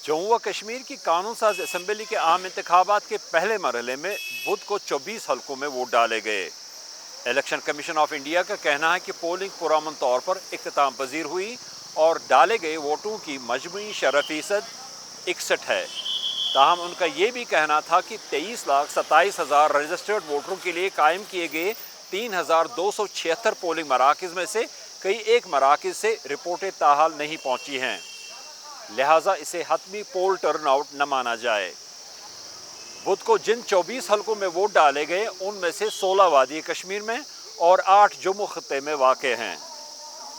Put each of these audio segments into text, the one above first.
जम्मू व कश्मीर की कानून साज असम्बली के आम इंतखाबात के पहले मरहले में बुध को 24 हलकों में वोट डाले गए। इलेक्शन कमीशन ऑफ इंडिया का कहना है कि पोलिंग पुरअमन तौर पर इख्तिताम पजीर हुई और डाले गए वोटों की मजमूई शरह% 61 है। ताहम उनका ये भी कहना था कि 23,27,000 रजिस्टर्ड वोटरों के लिए कायम किए गए 3,276 पोलिंग मराकज़ में से कई एक मराकज़ से रिपोर्टें ताहाल नहीं पहुंची हैं, लिहाजा इसे हतमी पोल टर्नआउट न माना जाए। बुध को जिन 24 हलकों में वोट डाले गए उनमें से 16 वादी कश्मीर में और 8 जम्मू खत्ते में वाक़ हैं।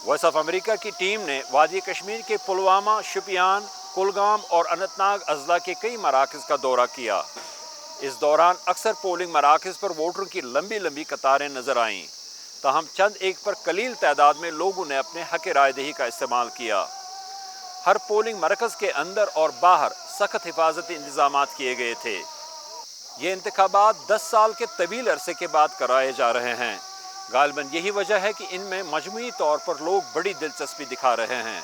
वॉइस ऑफ अमेरिका की टीम ने वादी कश्मीर के पुलवामा, शोपियान, कुलगाम और अनंतनाग अजला के कई मराकज़ का दौरा किया। इस दौरान अक्सर पोलिंग मराकज़ पर वोटरों की लंबी लंबी कतारें नजर आईं, ताहम चंद एक पर कलील तादाद में लोगों ने अपने हक राय दही का इस्तेमाल किया। हर पोलिंग मरकज़ के अंदर और बाहर सख्त हिफाजती इंतजाम किए गए थे। ये इंतखाबात 10 साल के तवील अरसे के बाद कराए जा रहे हैं। गालिबन यही वजह है कि इनमें मजमूई तौर पर लोग बड़ी दिलचस्पी दिखा रहे हैं।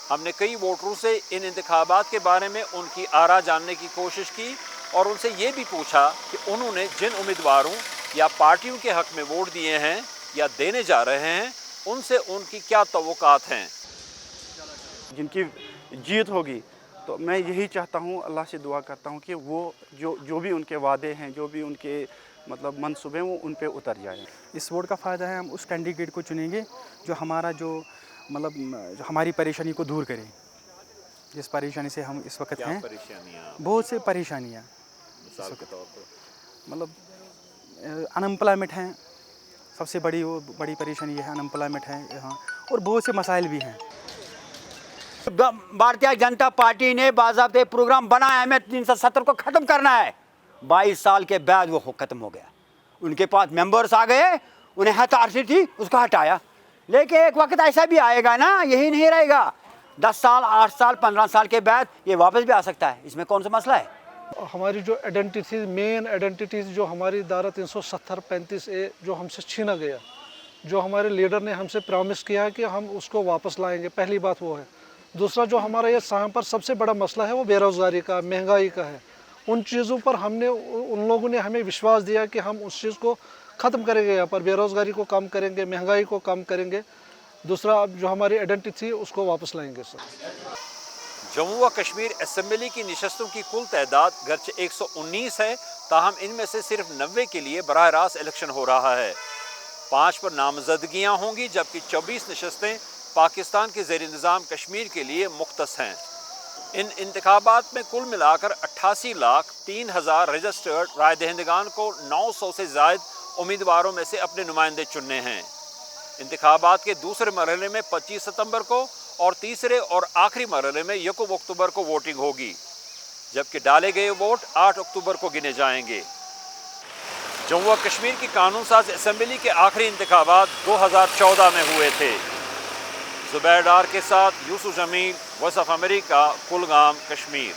हमने कई वोटरों से इन इंतखाबात के बारे में उनकी आरा जानने की कोशिश की और उनसे ये भी पूछा कि उन्होंने जिन उम्मीदवारों या पार्टियों के हक में वोट दिए हैं या देने जा रहे हैं, उनसे उनकी क्या तवक्कात हैं। जिनकी जीत होगी तो मैं यही चाहता हूँ, अल्लाह से दुआ करता हूँ कि वो जो भी उनके वादे हैं, जो भी उनके मतलब मंसूबे हैं, वो उन पे उतर जाए। इस वोट का फ़ायदा है हम उस कैंडिडेट को चुनेंगे जो हमारा जो हमारी परेशानी को दूर करे। जिस परेशानी से हम इस वक्त हैं, बहुत से परेशानियाँ मिसाल के तौर पर मतलब अनएम्प्लॉयमेंट हैं, सबसे बड़ी परेशानी ये है, अनएम्प्लॉयमेंट है यहाँ, और बहुत से मसाइल भी हैं। भारतीय जनता पार्टी ने बाज़ाब्ते प्रोग्राम बनाया है, हमें 370 को ख़त्म करना है। 22 साल के बाद वो ख़त्म हो गया। उनके पास मेंबर्स आ गए, उन्हें हतारसी थी, उसको हटाया। लेकिन एक वक्त ऐसा भी आएगा ना, यही नहीं रहेगा। 10 साल, 8 साल, 15 साल के बाद ये वापस भी आ सकता है। इसमें कौन सा मसला है। हमारी जो आइडेंटिटीज़, मेन आइडेंटिटीज़ जो हमारी धारा 370-35A जो हमसे छीना गया, जो हमारे लीडर ने हमसे प्रॉमिस किया है कि हम उसको वापस लाएंगे, पहली बात वो है। दूसरा जो हमारा ये यहाँ पर सबसे बड़ा मसला है वो बेरोज़गारी का, महंगाई का है। उन चीज़ों पर उन लोगों ने हमें विश्वास दिया कि हम उस चीज़ को ख़त्म करेंगे, यहाँ पर बेरोज़गारी को कम करेंगे, महंगाई को कम करेंगे। दूसरा जो हमारी आइडेंटिटी है उसको वापस लाएंगे सर। जम्मू व कश्मीर असम्बली की नशस्तों की कुल तादाद गरचे 119 है, ताहम इनमें से सिर्फ 90 के लिए बराह रास्त इलेक्शन हो रहा है। 5 पर नामजदगियाँ होंगी, जबकि 24 नशस्तें पाकिस्तान के ज़ेर निज़ाम कश्मीर के लिए मुख्तस हैं। इन इंतखाबात में कुल मिलाकर 88,03,000 रजिस्टर्ड राय दहिंदगान को 900 से ज़ायद उम्मीदवारों में से अपने नुमाइंदे चुनने हैं। इंतखाबात के दूसरे मरहले में 25 सितंबर को और तीसरे और आखिरी मरहले में 1 अक्टूबर को वोटिंग होगी, जबकि डाले गए वोट 8 अक्टूबर को गिने जाएंगे। जम्मू व कश्मीर की कानून साज असम्बली के आखिरी इंतखाबात 2014 में हुए थे। ज़ुबैर डार के साथ Yusuf Jameel, Voice of America, Kulgam, Kashmir.